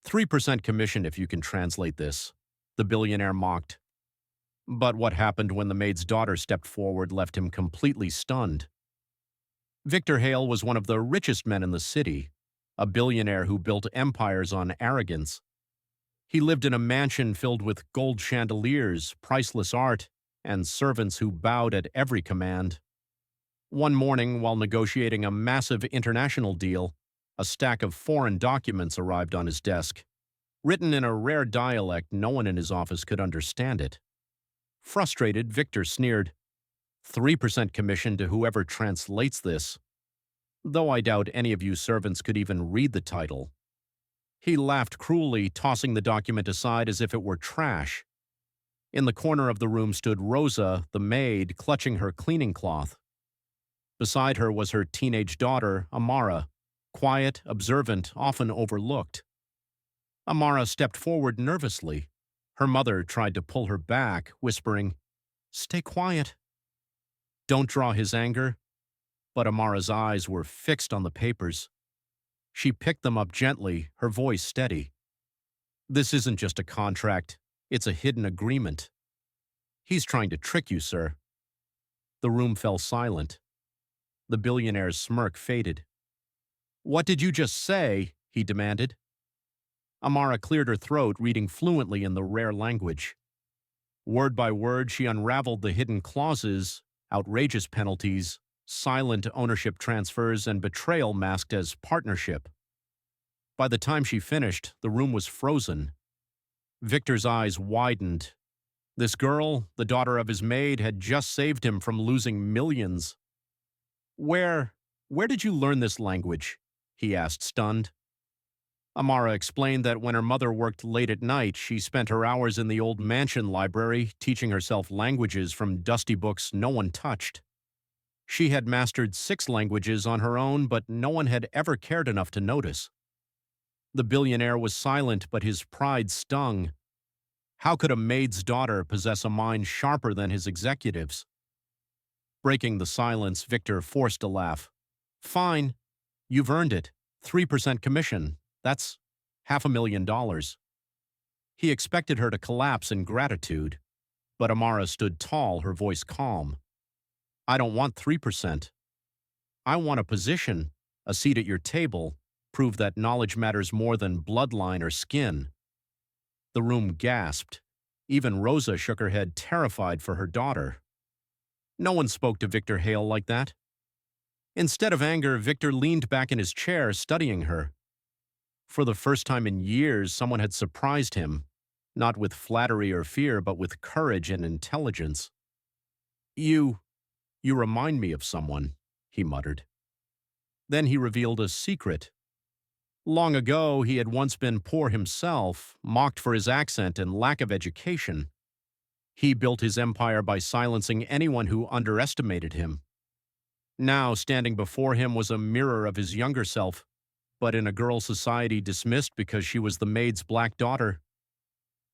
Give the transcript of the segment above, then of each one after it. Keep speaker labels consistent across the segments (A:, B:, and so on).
A: 3% commission if you can translate this, the billionaire mocked. But what happened when the maid's daughter stepped forward left him completely stunned. Victor Hale was one of the richest men in the city, a billionaire who built empires on arrogance. He lived in a mansion filled with gold chandeliers, priceless art, and servants who bowed at every command. One morning, while negotiating a massive international deal, a stack of foreign documents arrived on his desk. Written in a rare dialect, no one in his office could understand it. Frustrated, Victor sneered, 3% commission to whoever translates this, though I doubt any of you servants could even read the title. He laughed cruelly, tossing the document aside as if it were trash. In the corner of the room stood Rosa, the maid, clutching her cleaning cloth. Beside her was her teenage daughter, Amara, quiet, observant, often overlooked. Amara stepped forward nervously. Her mother tried to pull her back, whispering, "Stay quiet." Don't draw his anger. But Amara's eyes were fixed on the papers. She picked them up gently, her voice steady. This isn't just a contract, it's a hidden agreement. He's trying to trick you, sir. The room fell silent. The billionaire's smirk faded. What did you just say? He demanded. Amara cleared her throat, reading fluently in the rare language. Word by word, she unraveled the hidden clauses, outrageous penalties, silent ownership transfers, and betrayal masked as partnership. By the time she finished, the room was frozen. Victor's eyes widened. This girl, the daughter of his maid, had just saved him from losing millions. Where did you learn this language? He asked, stunned. Amara explained that when her mother worked late at night, she spent her hours in the old mansion library teaching herself languages from dusty books no one touched. She had mastered 6 languages on her own, but no one had ever cared enough to notice. The billionaire was silent, but his pride stung. How could a maid's daughter possess a mind sharper than his executives? Breaking the silence, Victor forced a laugh. Fine. You've earned it. 3% commission. That's $500,000. He expected her to collapse in gratitude, but Amara stood tall, her voice calm. I don't want 3%. I want a position, a seat at your table, prove that knowledge matters more than bloodline or skin. The room gasped. Even Rosa shook her head, terrified for her daughter. No one spoke to Victor Hale like that. Instead of anger, Victor leaned back in his chair, studying her. For the first time in years, someone had surprised him, not with flattery or fear, but with courage and intelligence. You remind me of someone, he muttered. Then he revealed a secret. Long ago, he had once been poor himself, mocked for his accent and lack of education. He built his empire by silencing anyone who underestimated him. Now, standing before him was a mirror of his younger self, but in a girl society dismissed because she was the maid's black daughter.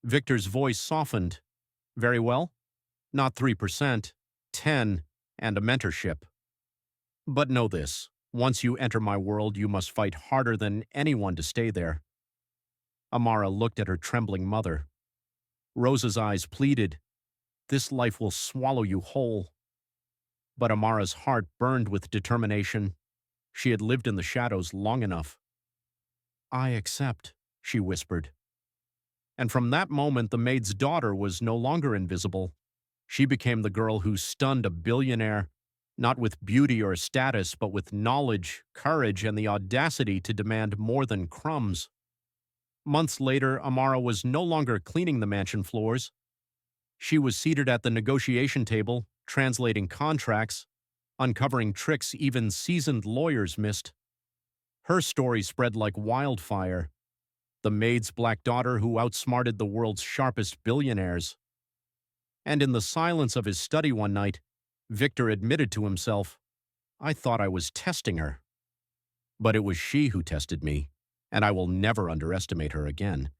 A: Victor's voice softened. Very well. Not 3%, 10, and a mentorship. But know this, once you enter my world, you must fight harder than anyone to stay there. Amara looked at her trembling mother. Rosa's eyes pleaded, this life will swallow you whole. But Amara's heart burned with determination. She had lived in the shadows long enough. I accept, she whispered. And from that moment, the maid's daughter was no longer invisible. She became the girl who stunned a billionaire, not with beauty or status, but with knowledge, courage, and the audacity to demand more than crumbs. Months later, Amara was no longer cleaning the mansion floors. She was seated at the negotiation table, translating contracts, uncovering tricks even seasoned lawyers missed. Her story spread like wildfire. The maid's black daughter who outsmarted the world's sharpest billionaires. And in the silence of his study one night, Victor admitted to himself, I thought I was testing her. But it was she who tested me, and I will never underestimate her again.